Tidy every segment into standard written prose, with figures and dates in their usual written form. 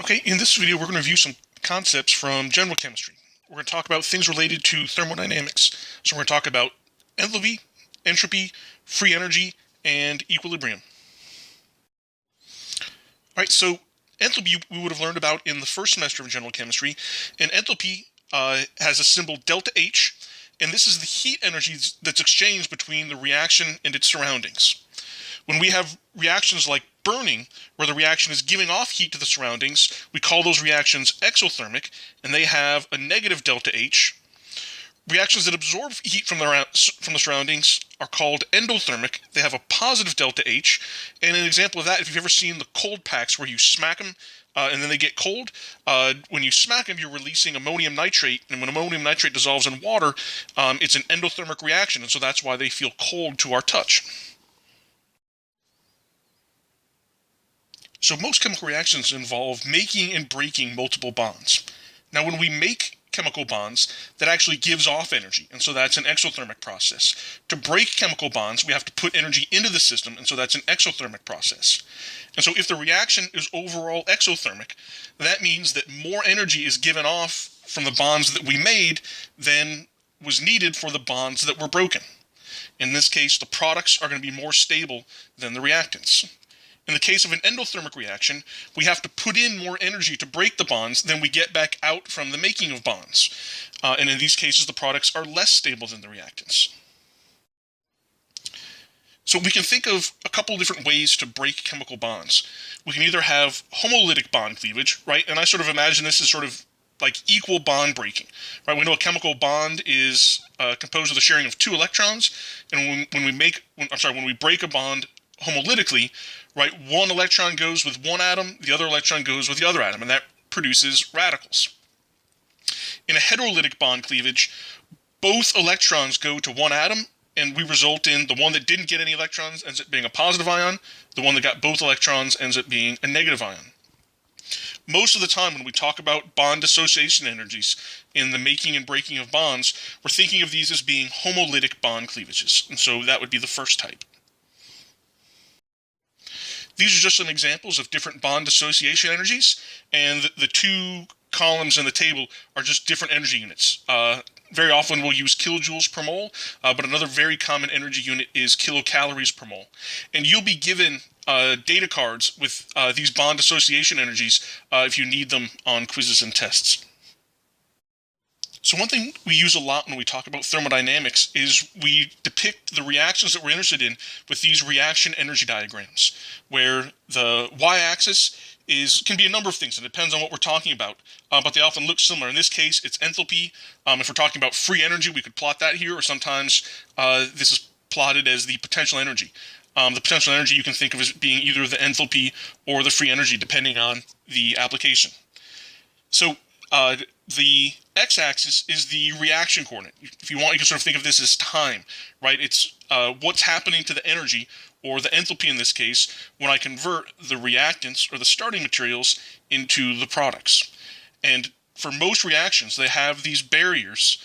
Okay, in this video we're going to review some concepts from general chemistry. We're going to talk about things related to thermodynamics. So we're going to talk about enthalpy, entropy, free energy, and equilibrium. Alright, so enthalpy we would have learned about in the first semester of general chemistry, and enthalpy has a symbol delta H, and this is the heat energy that's exchanged between the reaction and its surroundings. When we have reactions like burning, where the reaction is giving off heat to the surroundings, we call those reactions exothermic, and they have a negative delta H. Reactions that absorb heat from the surroundings are called endothermic. They have a positive delta H. And an example of that, if you've ever seen the cold packs where you smack them and then they get cold, when you smack them, you're releasing ammonium nitrate. And when ammonium nitrate dissolves in water, it's an endothermic reaction. And so that's why they feel cold to our touch. So most chemical reactions involve making and breaking multiple bonds. Now when we make chemical bonds, that actually gives off energy, and so that's an exothermic process. To break chemical bonds, we have to put energy into the system, and so that's an exothermic process. And so if the reaction is overall exothermic, that means that more energy is given off from the bonds that we made than was needed for the bonds that were broken. In this case, the products are going to be more stable than the reactants. In the case of an endothermic reaction, we have to put in more energy to break the bonds than we get back out from the making of bonds. And in these cases, the products are less stable than the reactants. So we can think of a couple different ways to break chemical bonds. We can either have homolytic bond cleavage, right? And I sort of imagine this as sort of like equal bond breaking, right? We know a chemical bond is composed of the sharing of two electrons, and when we break a bond homolytically, right, one electron goes with one atom, the other electron goes with the other atom, and that produces radicals. In a heterolytic bond cleavage, both electrons go to one atom, and we result in the one that didn't get any electrons ends up being a positive ion, the one that got both electrons ends up being a negative ion. Most of the time when we talk about bond dissociation energies in the making and breaking of bonds, we're thinking of these as being homolytic bond cleavages, and so that would be the first type. These are just some examples of different bond dissociation energies, and the two columns in the table are just different energy units. Very often we'll use kilojoules per mole, but another very common energy unit is kilocalories per mole. And you'll be given data cards with these bond dissociation energies if you need them on quizzes and tests. So one thing we use a lot when we talk about thermodynamics is we depict the reactions that we're interested in with these reaction energy diagrams, where the y-axis can be a number of things. It depends on what we're talking about, but they often look similar. In this case, it's enthalpy. If we're talking about free energy, we could plot that here, or sometimes this is plotted as the potential energy. The potential energy you can think of as being either the enthalpy or the free energy, depending on the application. So the x-axis is the reaction coordinate. If you want, you can sort of think of this as time, right? It's what's happening to the energy, or the enthalpy in this case, when I convert the reactants, or the starting materials, into the products. And for most reactions, they have these barriers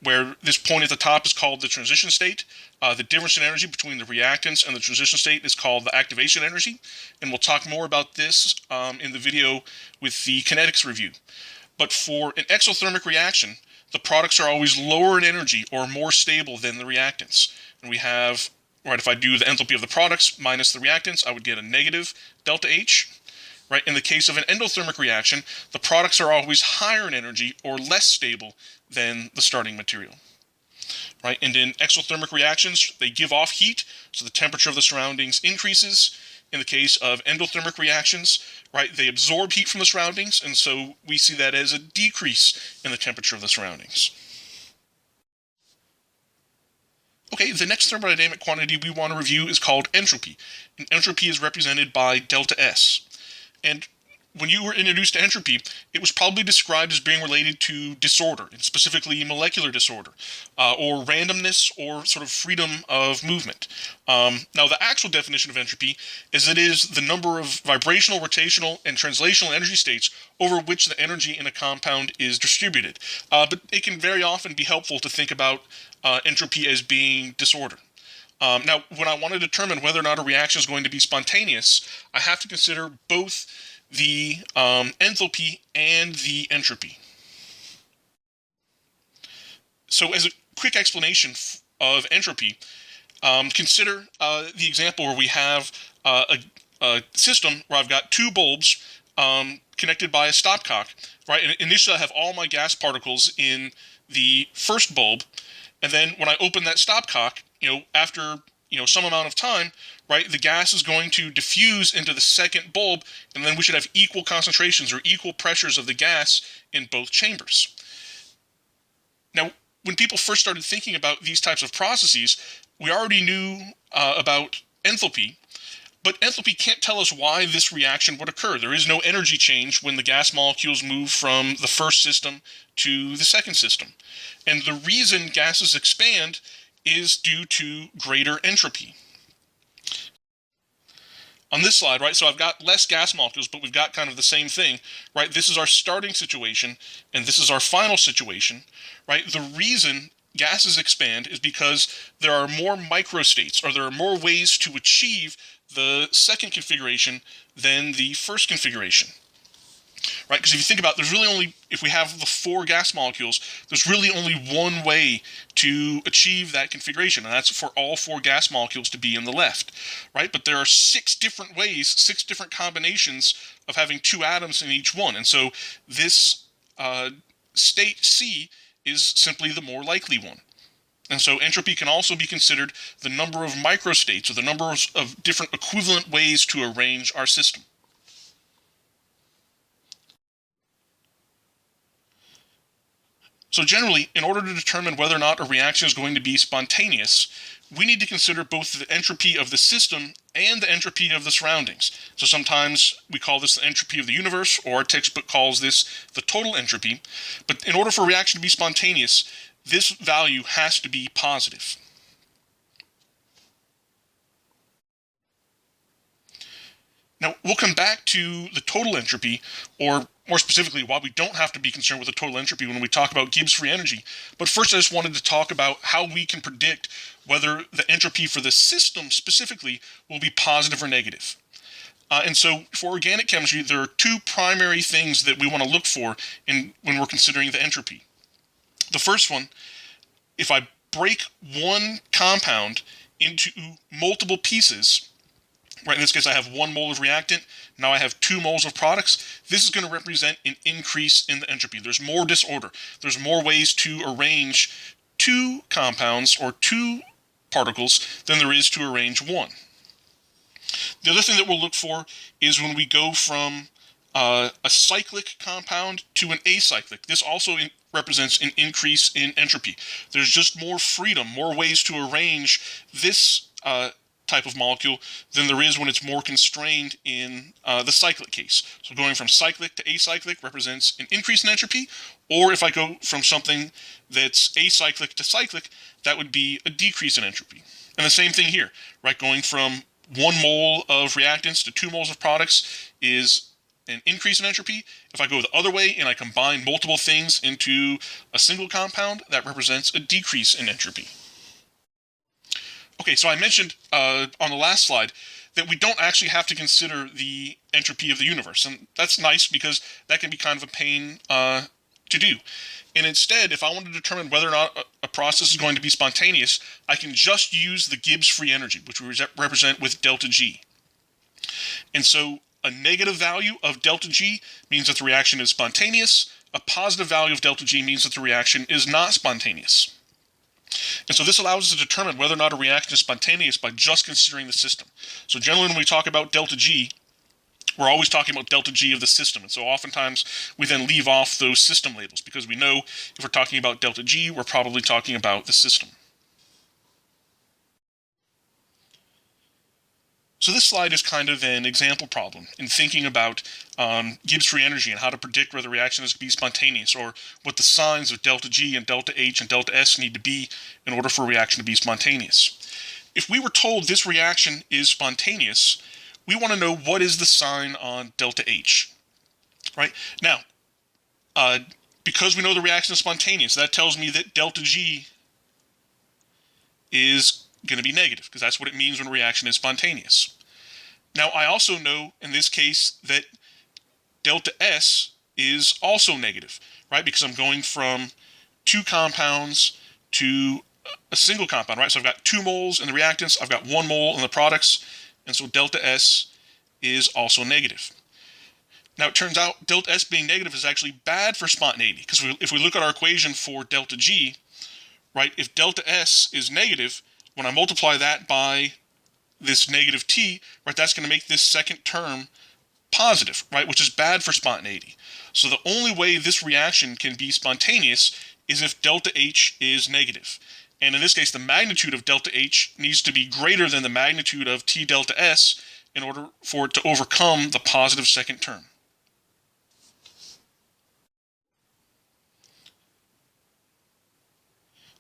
where this point at the top is called the transition state. The difference in energy between the reactants and the transition state is called the activation energy. And we'll talk more about this in the video with the kinetics review. But for an exothermic reaction, the products are always lower in energy or more stable than the reactants. And we have, right, if I do the enthalpy of the products minus the reactants, I would get a negative delta H. Right? In the case of an endothermic reaction, the products are always higher in energy or less stable than the starting material. Right? And in exothermic reactions, they give off heat, so the temperature of the surroundings increases. In the case of endothermic reactions, right, they absorb heat from the surroundings, and so we see that as a decrease in the temperature of the surroundings. Okay, the next thermodynamic quantity we want to review is called entropy. And entropy is represented by delta S. And when you were introduced to entropy, it was probably described as being related to disorder, and specifically molecular disorder, or randomness, or sort of freedom of movement. Now, the actual definition of entropy is that it is the number of vibrational, rotational, and translational energy states over which the energy in a compound is distributed. But it can very often be helpful to think about entropy as being disorder. Now, when I want to determine whether or not a reaction is going to be spontaneous, I have to consider both the enthalpy and the entropy. So as a quick explanation of entropy, consider the example where we have a system where I've got two bulbs connected by a stopcock, right? And initially I have all my gas particles in the first bulb, and then when I open that stopcock, after some amount of time, right, the gas is going to diffuse into the second bulb, and then we should have equal concentrations or equal pressures of the gas in both chambers. Now, when people first started thinking about these types of processes, we already knew about enthalpy, but enthalpy can't tell us why this reaction would occur. There is no energy change when the gas molecules move from the first system to the second system. And the reason gases expand is due to greater entropy. On this slide, right, so I've got less gas molecules, but we've got kind of the same thing, right? This is our starting situation, and this is our final situation, right? The reason gases expand is because there are more microstates, or there are more ways to achieve the second configuration than the first configuration. Right, because if you think about it, there's really only, if we have the four gas molecules, there's really only one way to achieve that configuration, and that's for all four gas molecules to be in the left, right? But there are 6 different ways, 6 different combinations of having 2 atoms in each one, and so this state C is simply the more likely one. And so entropy can also be considered the number of microstates, or the number of different equivalent ways to arrange our system. So generally, in order to determine whether or not a reaction is going to be spontaneous, we need to consider both the entropy of the system and the entropy of the surroundings. So sometimes we call this the entropy of the universe, or our textbook calls this the total entropy. But in order for a reaction to be spontaneous, this value has to be positive. Now, we'll come back to the total entropy, or more specifically, why we don't have to be concerned with the total entropy when we talk about Gibbs free energy. But first, I just wanted to talk about how we can predict whether the entropy for the system specifically will be positive or negative. And so for organic chemistry, there are 2 primary things that we want to look for when we're considering the entropy. The first one, if I break one compound into multiple pieces, right, in this case I have 1 mole of reactant, now I have 2 moles of products, this is going to represent an increase in the entropy. There's more disorder. There's more ways to arrange 2 compounds or 2 particles than there is to arrange 1. The other thing that we'll look for is when we go from a cyclic compound to an acyclic. This also represents an increase in entropy. There's just more freedom, more ways to arrange this type of molecule than there is when it's more constrained in the cyclic case. So going from cyclic to acyclic represents an increase in entropy, or if I go from something that's acyclic to cyclic, that would be a decrease in entropy. And the same thing here, right? Going from 1 mole of reactants to 2 moles of products is an increase in entropy. If I go the other way and I combine multiple things into a single compound, that represents a decrease in entropy. Okay, so I mentioned on the last slide that we don't actually have to consider the entropy of the universe, and that's nice because that can be kind of a pain to do. And instead, if I want to determine whether or not a process is going to be spontaneous, I can just use the Gibbs free energy, which we represent with delta G. And so a negative value of delta G means that the reaction is spontaneous. A positive value of delta G means that the reaction is not spontaneous. And so this allows us to determine whether or not a reaction is spontaneous by just considering the system. So generally when we talk about delta G, we're always talking about delta G of the system. And so oftentimes we then leave off those system labels because we know if we're talking about delta G, we're probably talking about the system. So this slide is kind of an example problem in thinking about Gibbs free energy and how to predict whether a reaction is going to be spontaneous, or what the signs of delta G and delta H and delta S need to be in order for a reaction to be spontaneous. If we were told this reaction is spontaneous, we want to know what is the sign on delta H. Right? Now, because we know the reaction is spontaneous, that tells me that delta G is going to be negative, because that's what it means when a reaction is spontaneous. Now, I also know in this case that delta S is also negative, right? Because I'm going from two compounds to a single compound, right? So I've got 2 moles in the reactants, I've got 1 mole in the products, and so delta S is also negative. Now it turns out delta S being negative is actually bad for spontaneity, because if we look at our equation for delta G, right, if delta S is negative, when I multiply that by this negative T, right, that's going to make this second term positive, right, which is bad for spontaneity. So the only way this reaction can be spontaneous is if delta H is negative. And in this case, the magnitude of delta H needs to be greater than the magnitude of T delta S in order for it to overcome the positive second term.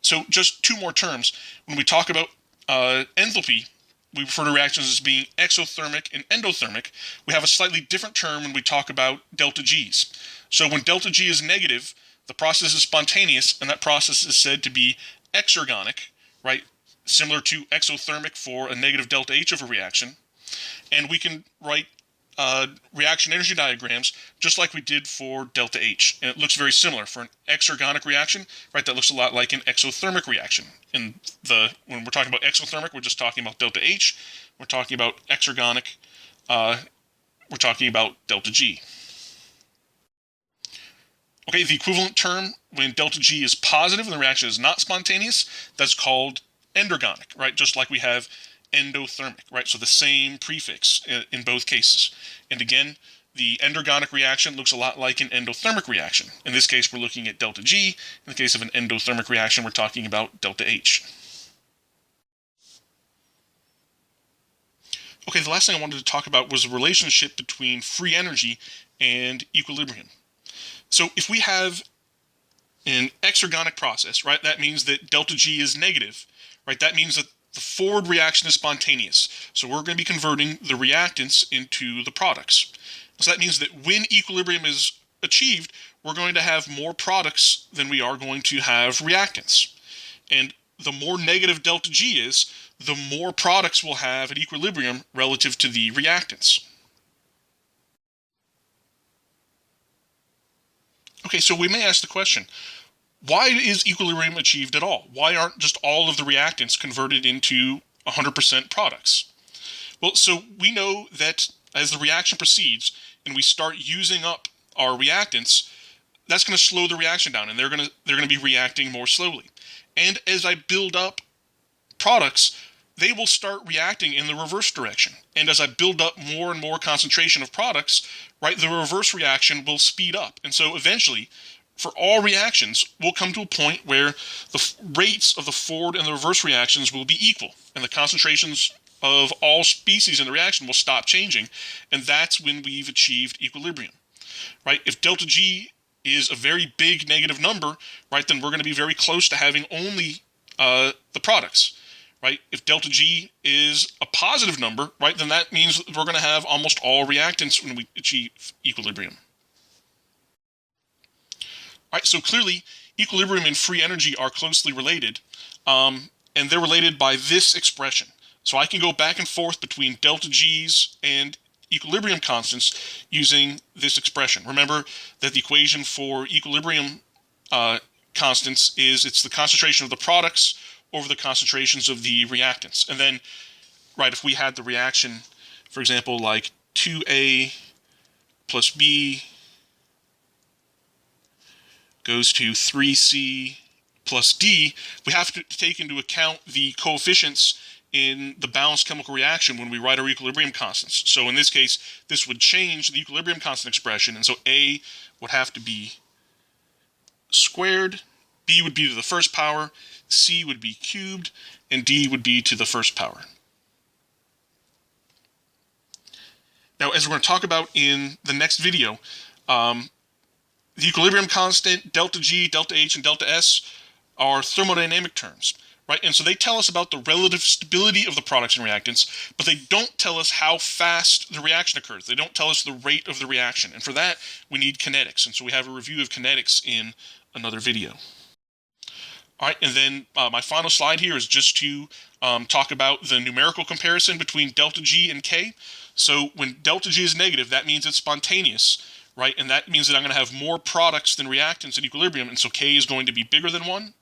So just 2 more terms. When we talk about enthalpy, we refer to reactions as being exothermic and endothermic. We have a slightly different term when we talk about delta Gs. So when delta G is negative, the process is spontaneous, and that process is said to be exergonic, right? Similar to exothermic for a negative delta H of a reaction. And we can write reaction energy diagrams just like we did for delta H. And it looks very similar for an exergonic reaction, right? That looks a lot like an exothermic reaction. When we're talking about exothermic, we're just talking about delta H. We're talking about exergonic, we're talking about delta G. Okay, the equivalent term when delta G is positive and the reaction is not spontaneous, that's called endergonic, right? Just like we have endothermic, right? So the same prefix in both cases. And again, the endergonic reaction looks a lot like an endothermic reaction. In this case, we're looking at delta G. In the case of an endothermic reaction, we're talking about delta H. Okay, the last thing I wanted to talk about was the relationship between free energy and equilibrium. So if we have an exergonic process, right, that means that delta G is negative, right? That means that the forward reaction is spontaneous. So we're going to be converting the reactants into the products. So that means that when equilibrium is achieved, we're going to have more products than we are going to have reactants. And the more negative delta G is, the more products we'll have at equilibrium relative to the reactants. Okay, so we may ask the question, why is equilibrium achieved at all? Why aren't just all of the reactants converted into 100% products? Well, so we know that as the reaction proceeds and we start using up our reactants, that's going to slow the reaction down, and they're going to be reacting more slowly. And as I build up products, they will start reacting in the reverse direction. And as I build up more and more concentration of products, right, the reverse reaction will speed up. And so eventually, for all reactions, we'll come to a point where the rates of the forward and the reverse reactions will be equal, and the concentrations of all species in the reaction will stop changing, and that's when we've achieved equilibrium, right? If delta G is a very big negative number, right, then we're going to be very close to having only the products, right? If delta G is a positive number, right, then that means we're going to have almost all reactants when we achieve equilibrium. All right, so clearly, equilibrium and free energy are closely related, and they're related by this expression. So I can go back and forth between delta G's and equilibrium constants using this expression. Remember that the equation for equilibrium constants is it's the concentration of the products over the concentrations of the reactants. And then, right, if we had the reaction, for example, like 2A plus B goes to 3C plus D, we have to take into account the coefficients in the balanced chemical reaction when we write our equilibrium constants. So in this case, this would change the equilibrium constant expression, and so A would have to be squared, B would be to the first power, C would be cubed, and D would be to the first power. Now, as we're going to talk about in the next video, the equilibrium constant, delta G, delta H, and delta S are thermodynamic terms, right? And so they tell us about the relative stability of the products and reactants, but they don't tell us how fast the reaction occurs. They don't tell us the rate of the reaction. And for that, we need kinetics. And so we have a review of kinetics in another video. All right, and then my final slide here is just to talk about the numerical comparison between delta G and K. So when delta G is negative, that means it's spontaneous, right? And that means that I'm going to have more products than reactants in equilibrium, and so K is going to be bigger than 1.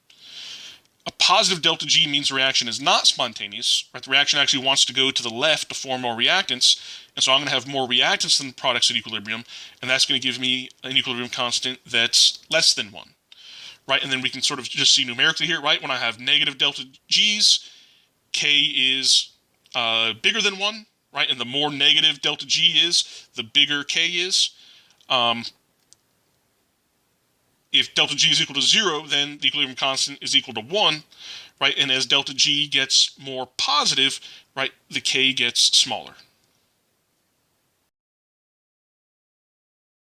A positive delta G means the reaction is not spontaneous, right? The reaction actually wants to go to the left to form more reactants, and so I'm going to have more reactants than products at equilibrium, and that's going to give me an equilibrium constant that's less than 1, right? And then we can sort of just see numerically here, right? When I have negative delta G's, K is bigger than 1, right? And the more negative delta G is, the bigger K is. If delta G is equal to 0, then the equilibrium constant is equal to 1, right? And as delta G gets more positive, right, the K gets smaller.